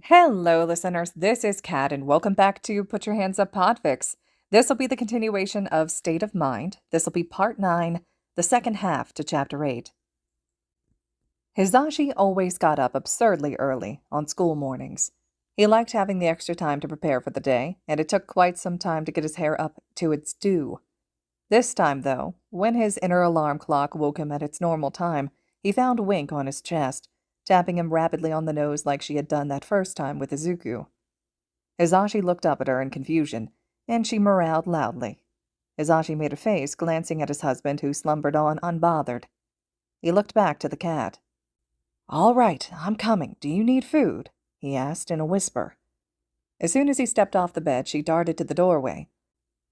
Hello, listeners. This is Kat, and welcome back to Put Your Hands Up Podfics. This will be the continuation of State of Mind. This will be Part 9, the second half to Chapter 8. Hizashi always got up absurdly early on school mornings. He liked having the extra time to prepare for the day, and it took quite some time to get his hair up to its due. This time, though, when his inner alarm clock woke him at its normal time, he found Wink on his chest, tapping him rapidly on the nose like she had done that first time with Izuku. Hizashi looked up at her in confusion, and she meowed loudly. Hizashi made a face, glancing at his husband, who slumbered on unbothered. He looked back to the cat. "All right, I'm coming. Do you need food?" he asked in a whisper. As soon as he stepped off the bed, she darted to the doorway,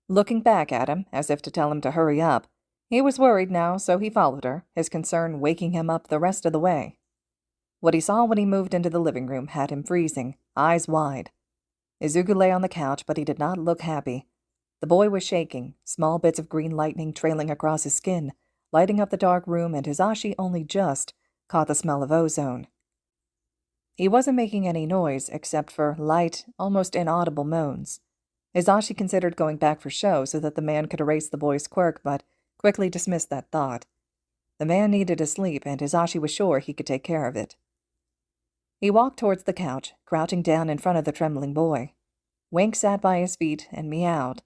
looking back at him as if to tell him to hurry up. He was worried now, so he followed her, his concern waking him up the rest of the way. What he saw when he moved into the living room had him freezing, eyes wide. Izuku lay on the couch, but he did not look happy. The boy was shaking, small bits of green lightning trailing across his skin, lighting up the dark room, and Hizashi only just caught the smell of ozone. He wasn't making any noise except for light, almost inaudible moans. Hizashi considered going back for show so that the man could erase the boy's quirk, but quickly dismissed that thought. The man needed to sleep, and Hizashi was sure he could take care of it. He walked towards the couch, crouching down in front of the trembling boy. Wink sat by his feet and meowed.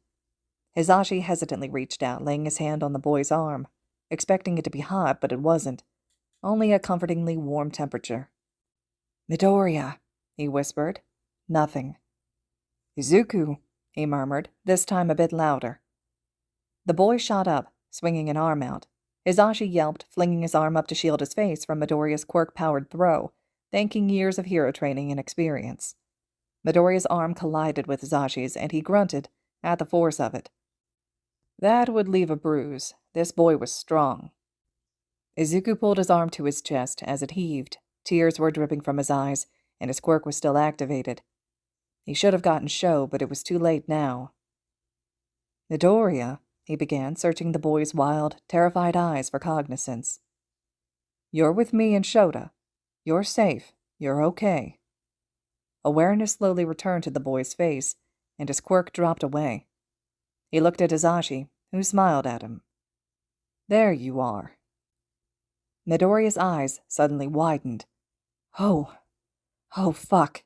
Hizashi hesitantly reached out, laying his hand on the boy's arm, expecting it to be hot, but it wasn't. Only a comfortingly warm temperature. "Midoriya," he whispered. Nothing. "Izuku," he murmured, this time a bit louder. The boy shot up, swinging an arm out. Hizashi yelped, flinging his arm up to shield his face from Midoriya's quirk-powered throw, thanking years of hero training and experience. Midoriya's arm collided with Hizashi's, and he grunted at the force of it. That would leave a bruise. This boy was strong. Izuku pulled his arm to his chest as it heaved. Tears were dripping from his eyes, and his quirk was still activated. He should have gotten show, but it was too late now. "Midoriya," he began, searching the boy's wild, terrified eyes for cognizance. "You're with me and Shota. You're safe. You're okay." Awareness slowly returned to the boy's face, and his quirk dropped away. He looked at Hizashi, who smiled at him. "There you are." Midoriya's eyes suddenly widened. Oh, fuck.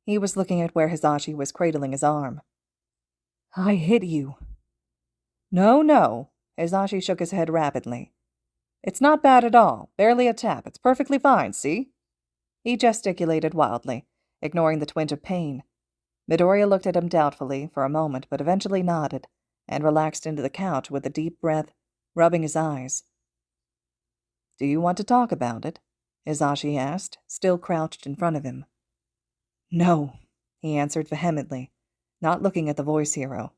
He was looking at where Hizashi was cradling his arm. "I hit you." No. Hizashi shook his head rapidly. "It's not bad at all. Barely a tap. It's perfectly fine, see?" He gesticulated wildly, ignoring the twinge of pain. Midoriya looked at him doubtfully for a moment, but eventually nodded, and relaxed into the couch with a deep breath, rubbing his eyes. "Do you want to talk about it?" Hizashi asked, still crouched in front of him. "No," he answered vehemently, not looking at the voice hero.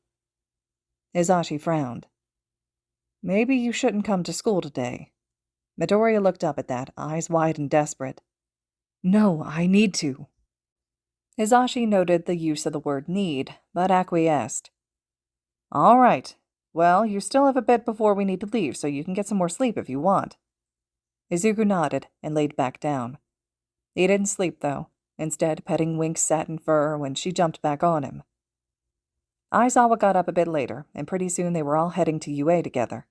Hizashi frowned. "Maybe you shouldn't come to school today." Midoriya looked up at that, eyes wide and desperate. "No, I need to." Hizashi noted the use of the word need, but acquiesced. "All right. Well, you still have a bit before we need to leave, so you can get some more sleep if you want." Izuku nodded and laid back down. He didn't sleep, though, instead petting Wink's satin fur when she jumped back on him. Aizawa got up a bit later, and pretty soon they were all heading to UA together.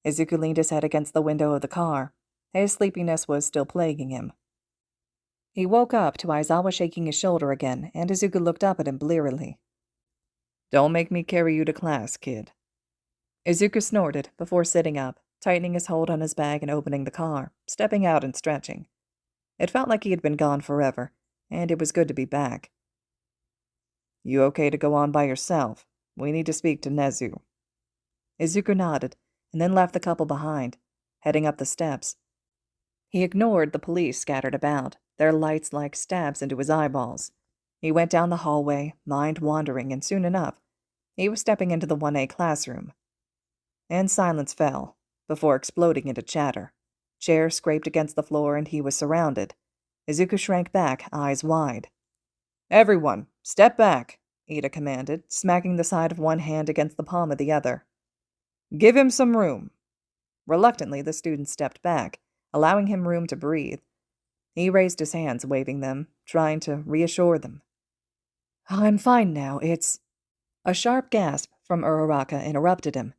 Izuku leaned his head against the window of the car. His sleepiness was still plaguing him. He woke up to Aizawa shaking his shoulder again, and Izuku looked up at him blearily. "Don't make me carry you to class, kid." Izuku snorted before sitting up, tightening his hold on his bag and opening the car, stepping out and stretching. It felt like he had been gone forever, and it was good to be back. "You okay to go on by yourself? We need to speak to Nezu." Izuku nodded, and then left the couple behind, heading up the steps. He ignored the police scattered about, their lights like stabs into his eyeballs. He went down the hallway, mind wandering, and soon enough, he was stepping into the 1A classroom. And silence fell, before exploding into chatter. Chairs scraped against the floor, and he was surrounded. Izuku shrank back, eyes wide. "Everyone, step back," Ida commanded, smacking the side of one hand against the palm of the other. "Give him some room." Reluctantly, the student stepped back, allowing him room to breathe. He raised his hands, waving them, trying to reassure them. I'm fine now, it's... A sharp gasp from Uraraka interrupted him.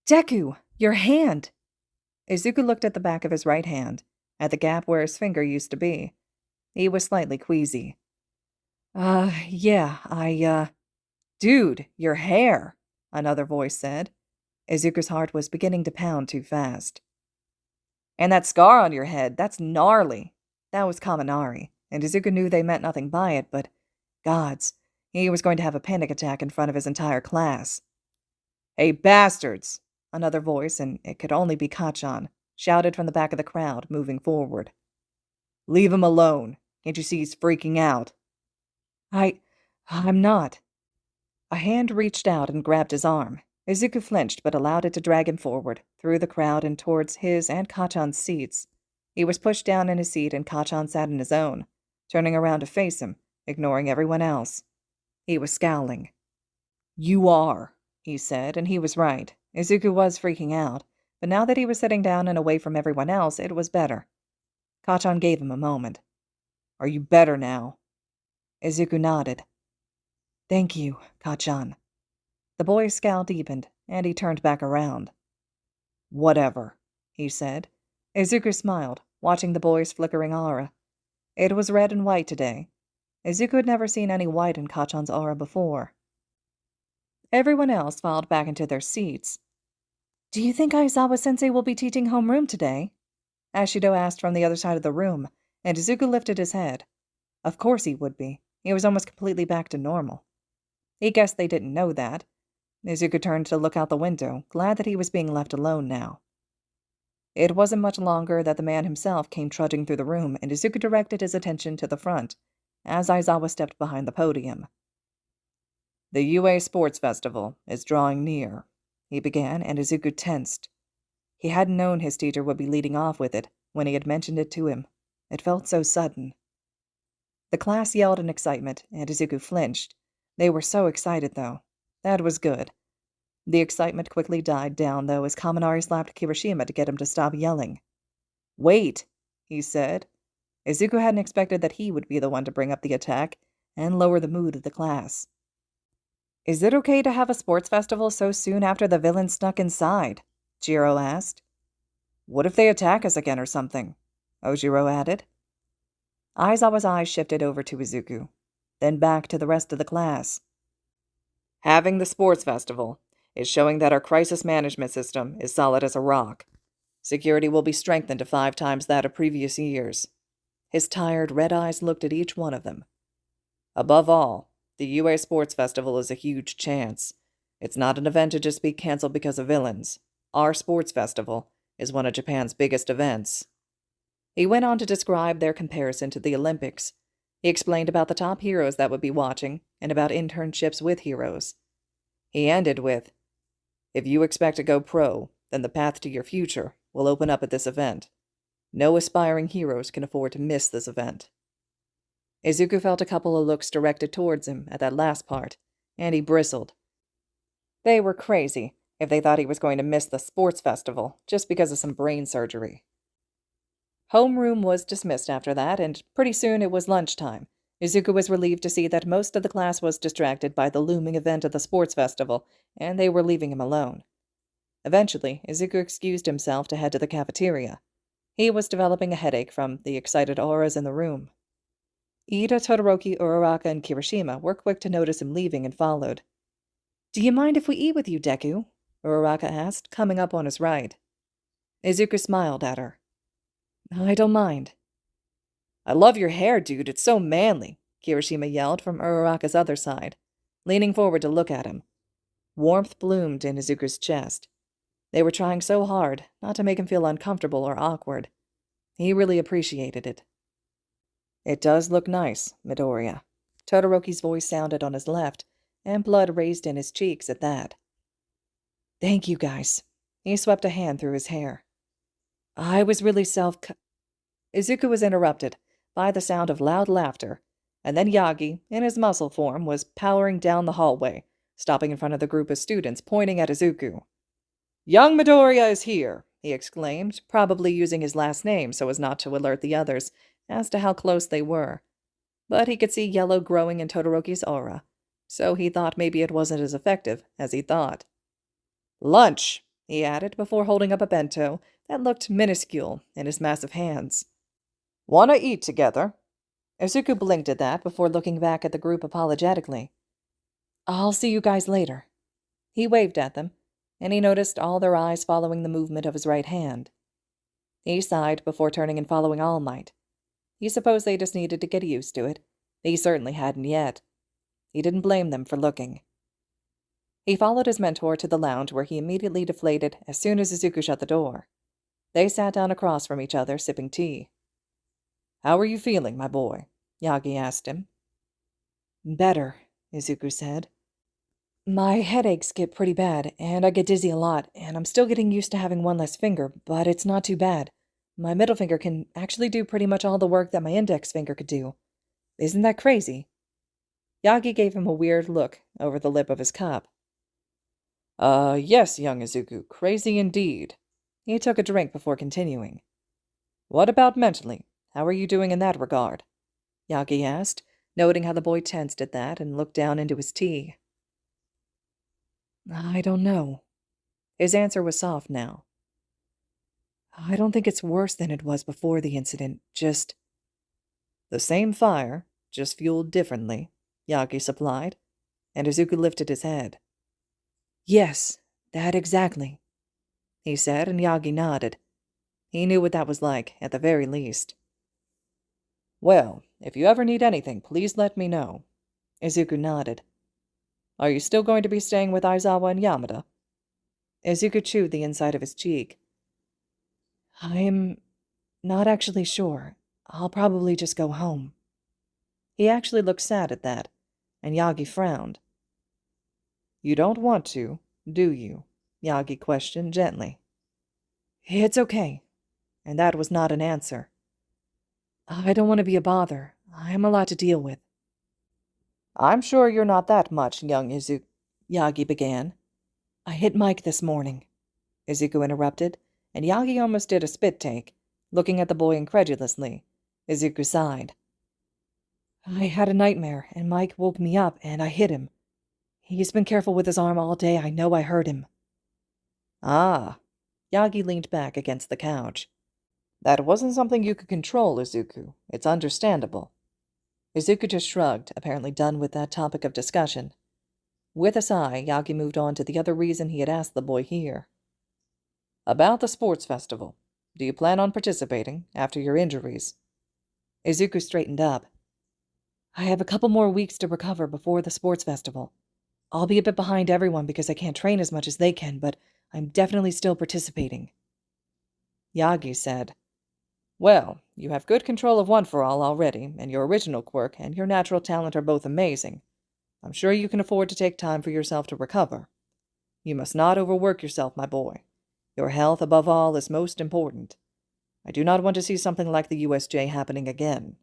Deku, your hand! Izuku looked at the back of his right hand, at the gap where his finger used to be. He was slightly queasy. Yeah, Dude, your hair, another voice said. Izuku's heart was beginning to pound too fast. And that scar on your head, that's gnarly. That was Kaminari, and Izuku knew they meant nothing by it, but gods, he was going to have a panic attack in front of his entire class. Hey, bastards! Another voice, and it could only be Kachan, shouted from the back of the crowd, moving forward. Leave him alone. Can't you see he's freaking out? I'm not. A hand reached out and grabbed his arm. Izuku flinched but allowed it to drag him forward, through the crowd and towards his and Kachan's seats. He was pushed down in his seat and Kachan sat in his own, turning around to face him, ignoring everyone else. He was scowling. You are, he said, and he was right. Izuku was freaking out, but now that he was sitting down and away from everyone else, it was better. Kachan gave him a moment. Are you better now? Izuku nodded. Thank you, Kachan. The boy's scowl deepened, and he turned back around. Whatever, he said. Izuku smiled, watching the boy's flickering aura. It was red and white today. Izuku had never seen any white in Kachan's aura before. Everyone else filed back into their seats. Do you think Aizawa-sensei will be teaching homeroom today? Ashido asked from the other side of the room, and Izuku lifted his head. Of course he would be. He was almost completely back to normal. He guessed they didn't know that. Izuku turned to look out the window, glad that he was being left alone now. It wasn't much longer that the man himself came trudging through the room, and Izuku directed his attention to the front, as Aizawa stepped behind the podium. The UA Sports Festival is drawing near, he began, and Izuku tensed. He hadn't known his teacher would be leading off with it when he had mentioned it to him. It felt so sudden. The class yelled in excitement, and Izuku flinched. They were so excited, though. That was good. The excitement quickly died down, though, as Kaminari slapped Kirishima to get him to stop yelling. Wait, he said. Izuku hadn't expected that he would be the one to bring up the attack and lower the mood of the class. Is it okay to have a sports festival so soon after the villain snuck inside? Jiro asked. What if they attack us again or something? Ojiro added. Aizawa's eyes shifted over to Izuku, then back to the rest of the class. Having the sports festival is showing that our crisis management system is solid as a rock. Security will be strengthened to 5 times that of previous years. His tired red eyes looked at each one of them. Above all, the UA Sports Festival is a huge chance. It's not an event to just be canceled because of villains. Our sports festival is one of Japan's biggest events. He went on to describe their comparison to the Olympics. He explained about the top heroes that would be watching and about internships with heroes. He ended with, if you expect to go pro, then the path to your future will open up at this event. No aspiring heroes can afford to miss this event. Izuku felt a couple of looks directed towards him at that last part, and he bristled. They were crazy if they thought he was going to miss the sports festival just because of some brain surgery. Homeroom was dismissed after that, and pretty soon it was lunchtime. Izuku was relieved to see that most of the class was distracted by the looming event of the sports festival, and they were leaving him alone. Eventually, Izuku excused himself to head to the cafeteria. He was developing a headache from the excited auras in the room. Ida, Todoroki, Uraraka, and Kirishima were quick to notice him leaving and followed. Do you mind if we eat with you, Deku? Uraraka asked, coming up on his right. Izuku smiled at her. I don't mind. I love your hair, dude. It's so manly, Kirishima yelled from Uraraka's other side, leaning forward to look at him. Warmth bloomed in Izuku's chest. They were trying so hard not to make him feel uncomfortable or awkward. He really appreciated it. It does look nice, Midoriya. Todoroki's voice sounded on his left, and blood raised in his cheeks at that. Thank you, guys. He swept a hand through his hair. I was really Izuku was interrupted by the sound of loud laughter, and then Yagi, in his muscle form, was powering down the hallway, stopping in front of the group of students, pointing at Izuku. Young Midoriya is here, he exclaimed, probably using his last name so as not to alert the others, as to how close they were, but he could see yellow growing in Todoroki's aura, so he thought maybe it wasn't as effective as he thought. "Lunch," he added before holding up a bento that looked minuscule in his massive hands. "Wanna eat together?" Izuku blinked at that before looking back at the group apologetically. "I'll see you guys later." He waved at them, and he noticed all their eyes following the movement of his right hand. He sighed before turning and following All Might. He supposed they just needed to get used to it. He certainly hadn't yet. He didn't blame them for looking. He followed his mentor to the lounge where he immediately deflated as soon as Izuku shut the door. They sat down across from each other, sipping tea. "How are you feeling, my boy?" Yagi asked him. "Better," Izuku said. "My headaches get pretty bad, and I get dizzy a lot, and I'm still getting used to having one less finger, but it's not too bad. My middle finger can actually do pretty much all the work that my index finger could do. Isn't that crazy?" Yagi gave him a weird look over the lip of his cup. Yes, young Izuku, crazy indeed." He took a drink before continuing. "What about mentally? How are you doing in that regard?" Yagi asked, noting how the boy tensed at that and looked down into his tea. "I don't know." His answer was soft now. "I don't think it's worse than it was before the incident, just—" "The same fire, just fueled differently," Yagi supplied, and Izuku lifted his head. "Yes, that exactly," he said, and Yagi nodded. He knew what that was like, at the very least. "Well, if you ever need anything, please let me know." Izuku nodded. "Are you still going to be staying with Aizawa and Yamada?" Izuku chewed the inside of his cheek. "I'm not actually sure. I'll probably just go home." He actually looked sad at that, and Yagi frowned. "You don't want to, do you?" Yagi questioned gently. "It's okay." And that was not an answer. "I don't want to be a bother. I have a lot to deal with." "I'm sure you're not that much, young Izuku," Yagi began. "I hit Mike this morning," Izuku interrupted, and Yagi almost did a spit take, looking at the boy incredulously. Izuku sighed. "I had a nightmare, and Mike woke me up, and I hit him. He's been careful with his arm all day. I know I hurt him." "Ah." Yagi leaned back against the couch. "That wasn't something you could control, Izuku. It's understandable." Izuku just shrugged, apparently done with that topic of discussion. With a sigh, Yagi moved on to the other reason he had asked the boy here. "About the sports festival. Do you plan on participating after your injuries?" Izuku straightened up. "I have a couple more weeks to recover before the sports festival. I'll be a bit behind everyone because I can't train as much as they can, but I'm definitely still participating." Yagi said, "Well, you have good control of One for All already, and your original quirk and your natural talent are both amazing. I'm sure you can afford to take time for yourself to recover. You must not overwork yourself, my boy. Your health, above all, is most important. I do not want to see something like the USJ happening again."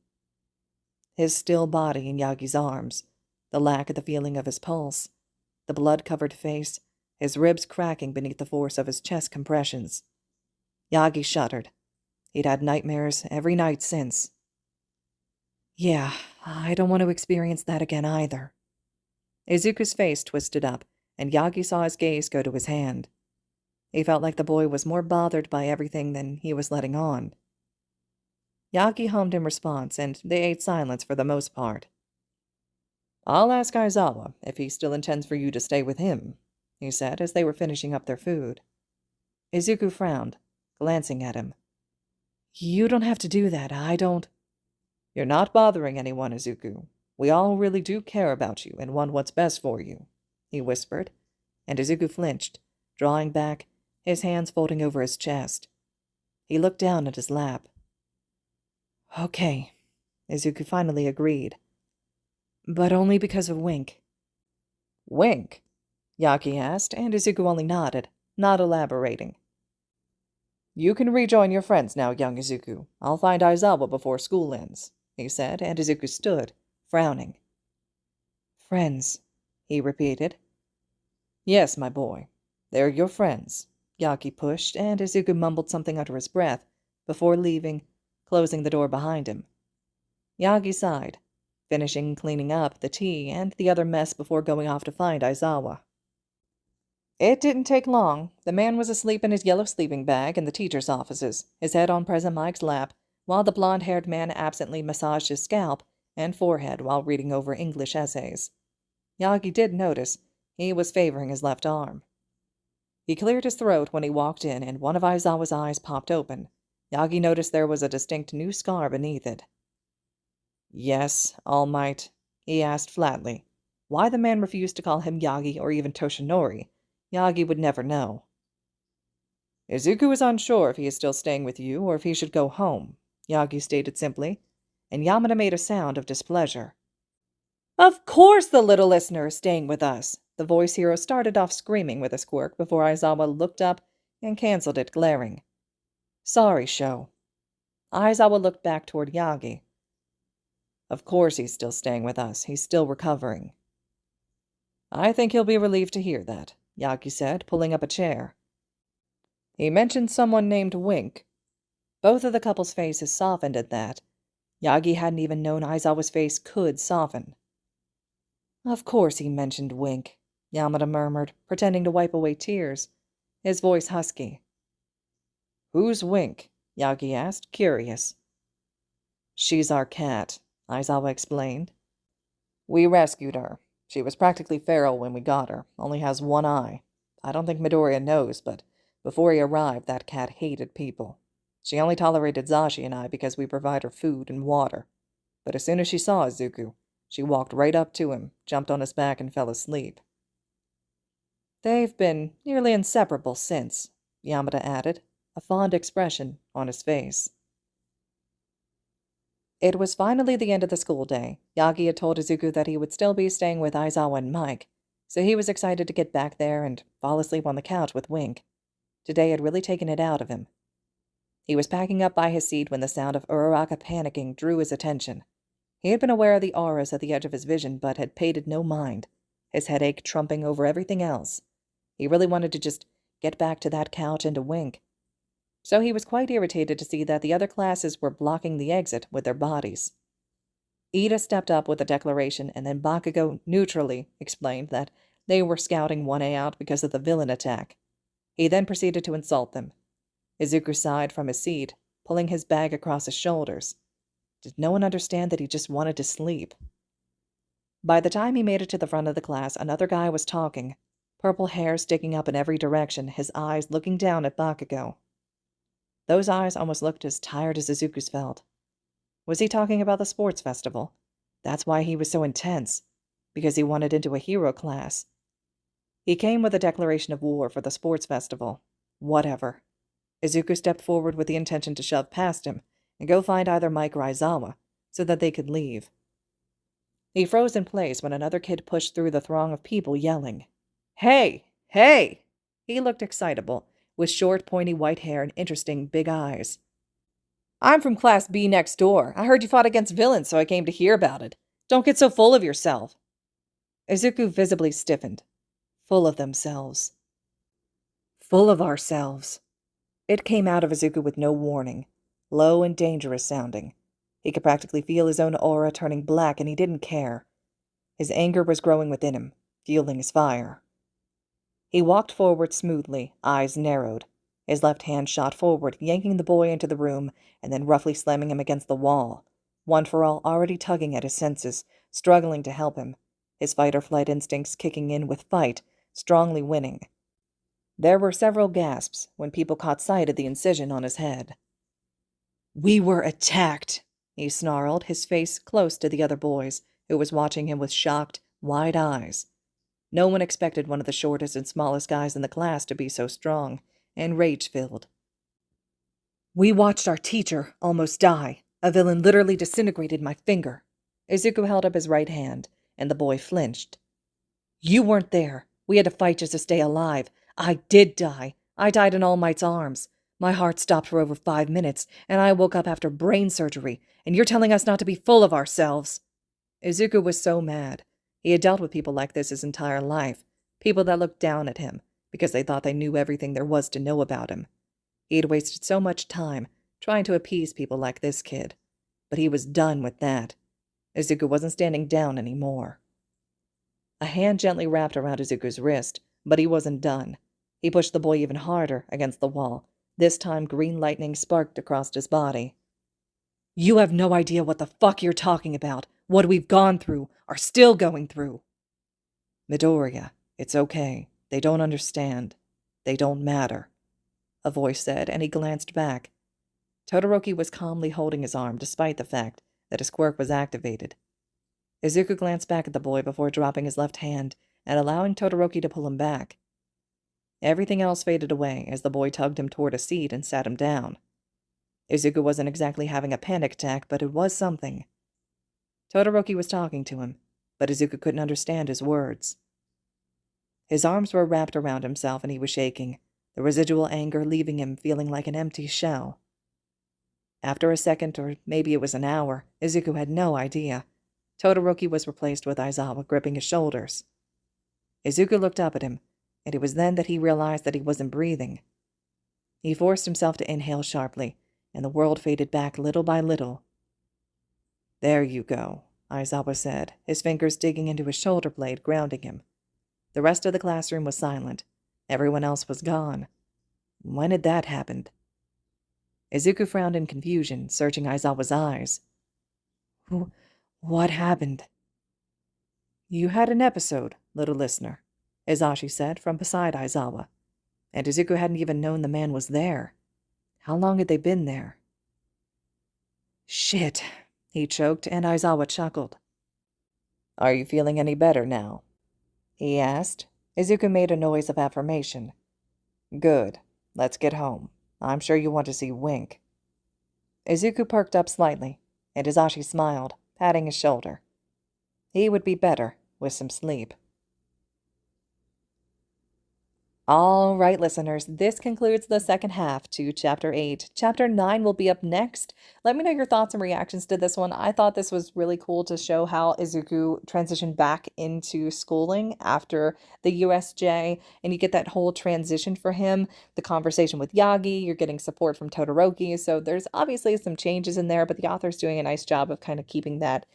His still body in Yagi's arms, the lack of the feeling of his pulse, the blood-covered face, his ribs cracking beneath the force of his chest compressions. Yagi shuddered. He'd had nightmares every night since. "Yeah, I don't want to experience that again either." Izuku's face twisted up, and Yagi saw his gaze go to his hand. He felt like the boy was more bothered by everything than he was letting on. Yagi hummed in response, and they ate silence for the most part. "I'll ask Aizawa if he still intends for you to stay with him," he said as they were finishing up their food. Izuku frowned, glancing at him. "You don't have to do that. I don't—" "You're not bothering anyone, Izuku. We all really do care about you and want what's best for you," he whispered, and Izuku flinched, drawing back, his hands folding over his chest. He looked down at his lap. "Okay," Izuku finally agreed. "But only because of Wink." "Wink?" Yagi asked, and Izuku only nodded, not elaborating. "You can rejoin your friends now, young Izuku. I'll find Aizawa before school ends," he said, and Izuku stood, frowning. "Friends," he repeated. "Yes, my boy. They're your friends," Yagi pushed, and Izuku mumbled something under his breath before leaving, closing the door behind him. Yagi sighed, finishing cleaning up the tea and the other mess before going off to find Aizawa. It didn't take long. The man was asleep in his yellow sleeping bag in the teacher's offices, his head on President Mike's lap, while the blond-haired man absently massaged his scalp and forehead while reading over English essays. Yagi did notice he was favoring his left arm. He cleared his throat when he walked in, and one of Aizawa's eyes popped open. Yagi noticed there was a distinct new scar beneath it. "Yes, All Might?" he asked flatly. Why the man refused to call him Yagi or even Toshinori, Yagi would never know. "Izuku is unsure if he is still staying with you or if he should go home," Yagi stated simply, and Yamada made a sound of displeasure. "Of course the little listener is staying with us!" The voice hero started off screaming with his quirk before Aizawa looked up and cancelled it, glaring. "Sorry, Sho." Aizawa looked back toward Yagi. "Of course he's still staying with us. He's still recovering." "I think he'll be relieved to hear that," Yagi said, pulling up a chair. "He mentioned someone named Wink." Both of the couple's faces softened at that. Yagi hadn't even known Aizawa's face could soften. "Of course he mentioned Wink," Yamada murmured, pretending to wipe away tears, his voice husky. "Who's Wink?" Yagi asked, curious. "She's our cat," Aizawa explained. "We rescued her. She was practically feral when we got her, only has one eye. I don't think Midoriya knows, but before he arrived, that cat hated people. She only tolerated Zashi and I because we provide her food and water. But as soon as she saw Izuku, she walked right up to him, jumped on his back, and fell asleep." "They've been nearly inseparable since," Yamada added, a fond expression on his face. It was finally the end of the school day. Yagi had told Izuku that he would still be staying with Aizawa and Mike, so he was excited to get back there and fall asleep on the couch with Wink. Today had really taken it out of him. He was packing up by his seat when the sound of Uraraka panicking drew his attention. He had been aware of the auras at the edge of his vision, but had paid it no mind, his headache trumping over everything else. He really wanted to just get back to that couch and to Wink. So he was quite irritated to see that the other classes were blocking the exit with their bodies. Ida stepped up with a declaration, and then Bakugo neutrally explained that they were scouting 1A out because of the villain attack. He then proceeded to insult them. Izuku sighed from his seat, pulling his bag across his shoulders. Did no one understand that he just wanted to sleep? By the time he made it to the front of the class, another guy was talking, purple hair sticking up in every direction, his eyes looking down at Bakugo. Those eyes almost looked as tired as Izuku's felt. Was he talking about the sports festival? That's why he was so intense, because he wanted into a hero class. He came with a declaration of war for the sports festival. Whatever. Izuku stepped forward with the intention to shove past him and go find either Mike or Aizawa so that they could leave. He froze in place when another kid pushed through the throng of people yelling, "Hey! Hey!" He looked excitable, with short, pointy white hair and interesting big eyes. "I'm from Class B next door. I heard you fought against villains, so I came to hear about it. Don't get so full of yourself." Izuku visibly stiffened. Full of themselves. Full of ourselves. It came out of Izuku with no warning, low and dangerous sounding. He could practically feel his own aura turning black, and he didn't care. His anger was growing within him, fueling his fire. He walked forward smoothly, eyes narrowed. His left hand shot forward, yanking the boy into the room, and then roughly slamming him against the wall. One for all already tugging at his senses, struggling to help him, his fight-or-flight instincts kicking in with fight, strongly winning. There were several gasps when people caught sight of the incision on his head. "We were attacked," he snarled, his face close to the other boy's, who was watching him with shocked, wide eyes. No one expected one of the shortest and smallest guys in the class to be so strong and rage-filled. "We watched our teacher almost die. A villain literally disintegrated my finger." Izuku held up his right hand, and the boy flinched. "You weren't there. We had to fight just to stay alive. I did die. I died in All Might's arms. My heart stopped for over 5 minutes, and I woke up after brain surgery, and you're telling us not to be full of ourselves." Izuku was so mad. He had dealt with people like this his entire life, people that looked down at him because they thought they knew everything there was to know about him. He had wasted so much time trying to appease people like this kid. but he was done with that. Izuku wasn't standing down anymore. A hand gently wrapped around Izuku's wrist, but he wasn't done. He pushed the boy even harder against the wall. This time green lightning sparked across his body. You have no idea what the fuck you're talking about. What we've gone through, are still going through. Midoriya, it's okay. They don't understand. They don't matter, a voice said, and he glanced back. Todoroki was calmly holding his arm despite the fact that his quirk was activated. Izuku glanced back at the boy before dropping his left hand and allowing Todoroki to pull him back. Everything else faded away as the boy tugged him toward a seat and sat him down. Izuku wasn't exactly having a panic attack, but it was something. Todoroki was talking to him, but Izuku couldn't understand his words. His arms were wrapped around himself and he was shaking, the residual anger leaving him feeling like an empty shell. After a second, or maybe it was an hour, Izuku had no idea. Todoroki was replaced with Aizawa gripping his shoulders. Izuku looked up at him, and it was then that he realized that he wasn't breathing. He forced himself to inhale sharply, and the world faded back little by little. There you go, Aizawa said, his fingers digging into his shoulder blade, grounding him. The rest of the classroom was silent. Everyone else was gone. When had that happened? Izuku frowned in confusion, searching Aizawa's eyes. What happened? You had an episode, little listener, Izashi said from beside Aizawa, and Izuku hadn't even known the man was there. How long had they been there? Shit, he choked, and Aizawa chuckled. Are you feeling any better now? He asked. Izuku made a noise of affirmation. Good. Let's get home. I'm sure you want to see Wink. Izuku perked up slightly, and Izashi smiled, patting his shoulder. He would be better with some sleep. All right, listeners, this concludes the second half to Chapter 8. Chapter 9 will be up next. Let me know your thoughts and reactions to this one. I thought this was really cool to show how Izuku transitioned back into schooling after the USJ, and you get that whole transition for him, the conversation with Yagi, you're getting support from Todoroki, so there's obviously some changes in there, but the author's doing a nice job of kind of keeping that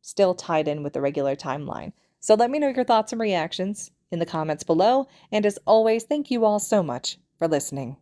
still tied in with the regular timeline. So let me know your thoughts and reactions in the comments below, and as always, thank you all so much for listening.